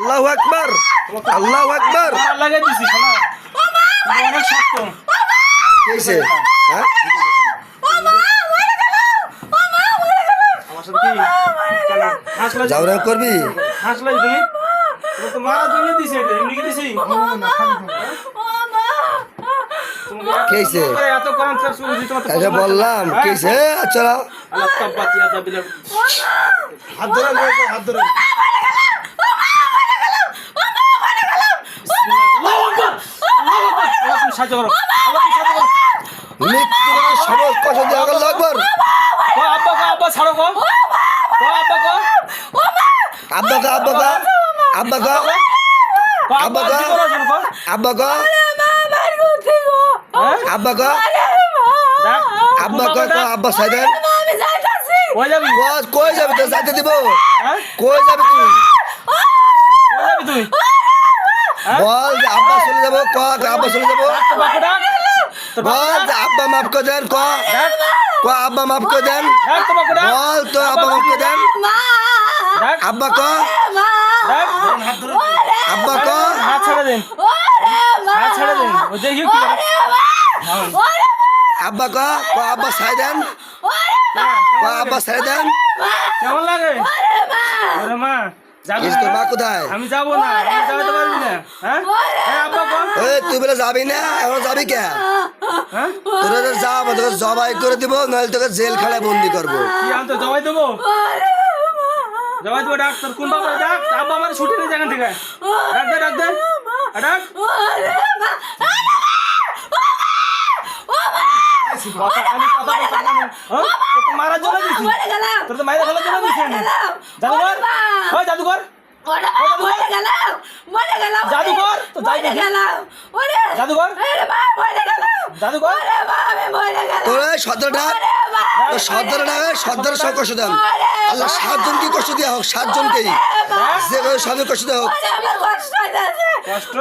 আল্লাহু আকবার, আল্লাহু আকবার। লাগাই দিছি শোনা অনেক শক্ত কি হইছে? হ্যাঁ আমার সাথে কি হাসলা যাওরা করবি? হাসলাই তুমি তো মারা জন্য দিছে এটা এমনি কি দিছি কি হইছে? এত কোরআন শরীফ শুনছি তোমার তো এটা বললাম কি হইছে? চলো আল্লাহ তাবাতিয়া দাবিলা হাত ধরে হাত ধরে আল্লাহু আকবার আল্লাহু আকবার আল্লাহ তুমি সাহায্য করো আল্লাহ তুমি সাহায্য করো মৃত্যু সবল কষ্ট দিয়ে আল্লাহু আকবার। ও আব্বা গো আব্বা ছাড়ো গো ও আব্বা গো আব্বা গো, আব্বা গো, আব্বা গো, আব্বা কি করো শুনো গো আব্বা গো, আব্বা গো, দেখ আব্বা গো, আব্বা সাইদেন। কই যাবি কই যাবি? তো যাইতে দিব। হ্যাঁ কই যাবি তুই? কই যাবি তুই বল যে আব্বা চলে যাবো, ক আব্বা চলে যাবো। তো বাপু ডাক তো বল যে আব্বা মাফ করে দেন, ক আব্বা মাফ করে দেন। ডাক তো বাপু ডাক বল তো আব্বা মাফ করে দেন। ডাক আব্বা ক ডাক আব্বা ক হাত ছেড়ে দেন হাত ছেড়ে দেন ও দেখি কি করে আব্বা ক আব্বা সাই দেন, আব্বা সাই দেন। কেমন লাগে ওরে মা যাবি কিন্তু না? মা কোথায়? আমি যাবো না আমি যাইতে পারবি না হ্যাঁ হ্যাঁ আব্বা কোন তুই বলে যাবি না? এখন যাবি কে? হ্যাঁ তোরা তো যাবো, তোকে জবাই করে দিব, নইলে তোকে জেলখানায় বন্দি করবো। কি আমি তো জবাই দেবো জবাই দেবো ডাক্তার কোন বাবা ডাক আব্বা আমার ছুটি নেই জায়গা থেকে ডাক দে ডাক দে ডাক আমি কথা বলতাম না হ্যাঁ তোর তো মারার জন্য দিছি তোর তো মাইরা ফেলার জন্য দিছি আমি জাদুঘর ওই জাদুঘর জাদুঘর তো যাই দেখি জাদুঘর জাদুঘর তোরা সর্দার ডাক, সর্দার ডাক, সর্দার সব কষ্ট দেন। আল্লাহ 7 জনকে কষ্ট দেওয়া হোক, 7 জনকেই যে কোনো সবই কষ্ট দেওয়া হোক। কষ্ট